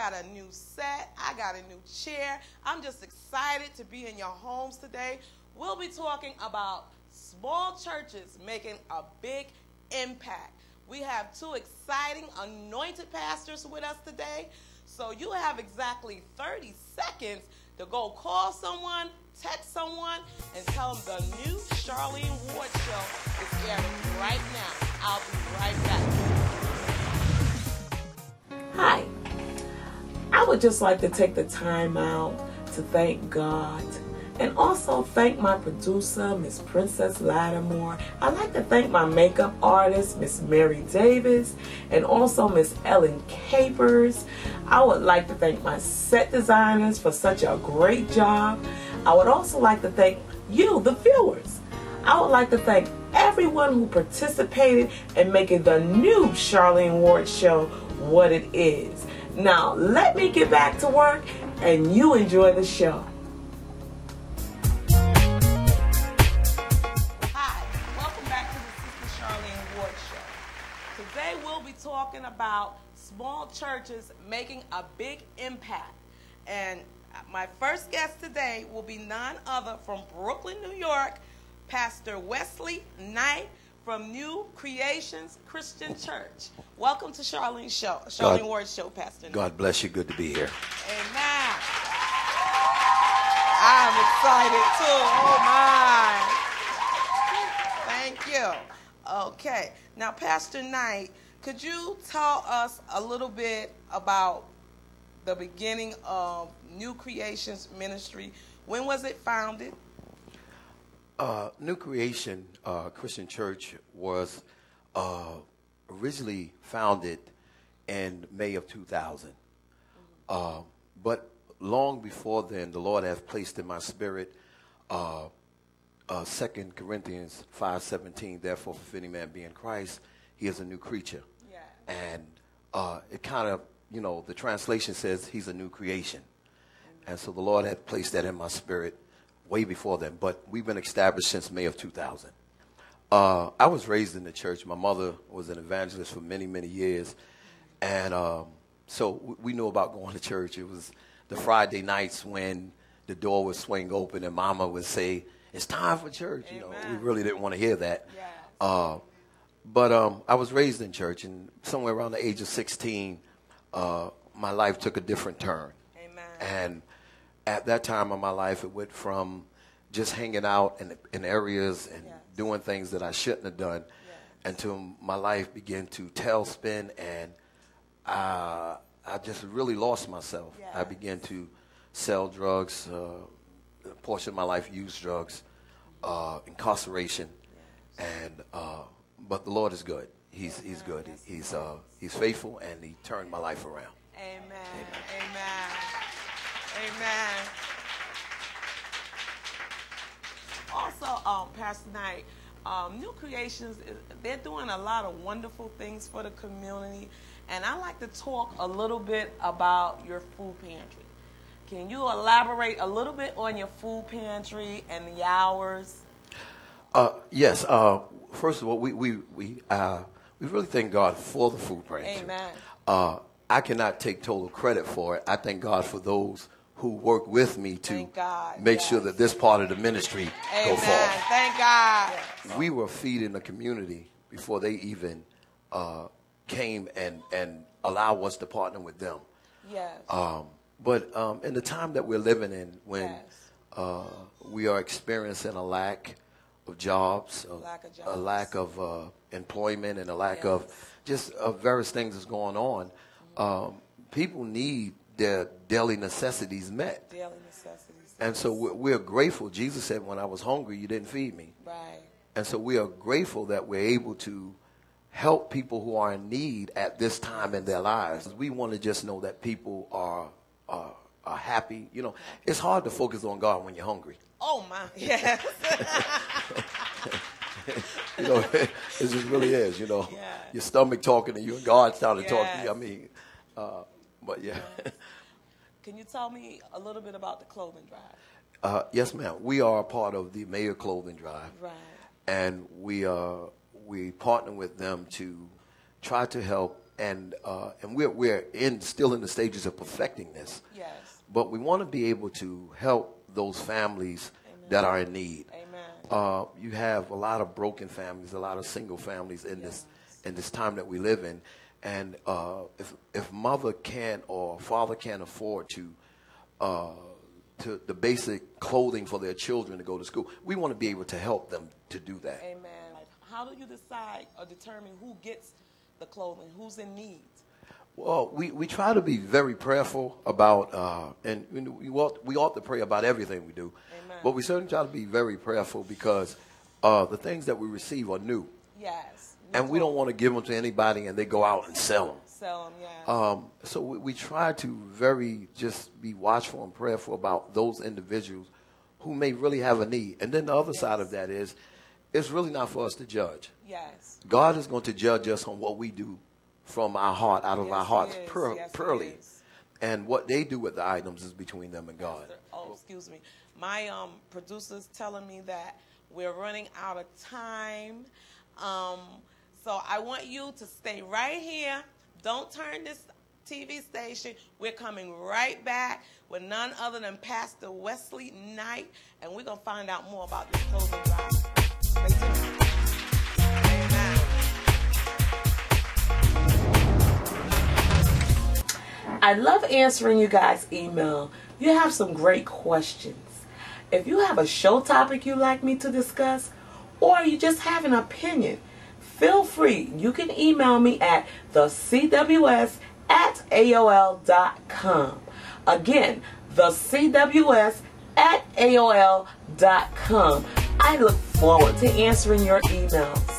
got a new set. I got a new chair. I'm just excited to be in your homes today. We'll be talking about small churches making a big impact. We have two exciting anointed pastors with us today. So you have exactly 30 seconds to go call someone, text someone, and tell them the new Charlene Ward show is airing right now. I'll be right back. Hi. I would just like to take the time out to thank God and also thank my producer, Miss Princess Lattimore. I'd like to thank my makeup artist, Miss Mary Davis, and also Miss Ellen Capers. I would like to thank my set designers for such a great job. I would also like to thank you, the viewers. I would like to thank everyone who participated in making the new Charlene Ward show what it is. Now, let me get back to work and you enjoy the show. Today we'll be talking about small churches making a big impact. And my first guest today will be none other from Brooklyn, New York, Pastor Wesly Knight from New Creations Christian Church. Welcome to Charlene Ward Show, Pastor Knight. God bless you. Good to be here. Amen. I'm excited too. Oh my. Thank you. Okay. Now, Pastor Knight, could you tell us a little bit about the beginning of New Creations Ministry? When was it founded? New Creation Christian Church was originally founded in May of 2000. But long before then, the Lord has placed in my spirit 2 Corinthians 5:17, therefore, if any man be in Christ, he is a new creature. Yeah. And it kind of, the translation says he's a new creation. Amen. And so the Lord had placed that in my spirit way before then. But we've been established since May of 2000. I was raised in the church. My mother was an evangelist for many, many years. And so we knew about going to church. It was the Friday nights when the door would swing open and Mama would say, "It's time for church." We really didn't want to hear that. Yes. But I was raised in church, and somewhere around the age of 16, my life took a different turn. Amen. And at that time of my life, it went from just hanging out in areas and doing things that I shouldn't have done, until my life began to tailspin, and I just really lost myself. Yes. I began to sell drugs. A portion of my life used drugs, incarceration, and but the Lord is good. He's good. He's faithful, and He turned my life around. Amen. Amen. Amen. Also, Pastor Knight, New Creations, they're doing a lot of wonderful things for the community, and I'd like to talk a little bit about your food pantry. Can you elaborate a little bit on your food pantry and the hours? Yes. First of all, we really thank God for the food pantry. Amen. I cannot take total credit for it. I thank God for those who work with me to make sure that this part of the ministry go forward. Thank God. We were feeding the community before they even came and allow us to partner with them. Yes. But in the time that we're living in, when we are experiencing a lack of jobs, a lack of employment, and a lack of just various things that's going on, people need their daily necessities met. Daily necessities. And so we're grateful. Jesus said, "When I was hungry, you didn't feed me." Right. And so we are grateful that we're able to help people who are in need at this time in their lives. We want to just know that people are happy. It's hard to focus on God when you're hungry. Oh my, yes. It just really is. Your stomach talking to you, and God started to talk to you. I mean, but yeah. Can you tell me a little bit about the clothing drive? Yes, ma'am. We are a part of the Mayor Clothing Drive. Right. And we partner with them to try to help and we're still in the stages of perfecting this. Yes. But we want to be able to help those families that are in need. Amen. You have a lot of broken families, a lot of single families in this time that we live in, and if mother can't or father can't afford to the basic clothing for their children to go to school, we want to be able to help them to do that. Amen. How do you decide or determine who gets the clothing, who's in need? Well, we try to be very prayerful about, and we ought to pray about everything we do. Amen. But we certainly try to be very prayerful because the things that we receive are new. Yes. And we don't want to give them to anybody and they go out and sell them. Sell them, yeah. So we try to just be watchful and prayerful about those individuals who may really have a need. And then the other side of that is, it's really not for us to judge. Yes. God is going to judge us on what we do from our heart, out of our hearts, purely. And what they do with the items is between them and God. Oh, excuse me. My producer's telling me that we're running out of time. So I want you to stay right here. Don't turn this TV station. We're coming right back with none other than Pastor Wesly Knight, and we're going to find out more about this clothing drive. Stay tuned. Amen. I love answering you guys' email. You have some great questions. If you have a show topic you'd like me to discuss, or you just have an opinion, feel free. You can email me at thecws@aol.com. Again, thecws@aol.com. I look forward to answering your emails.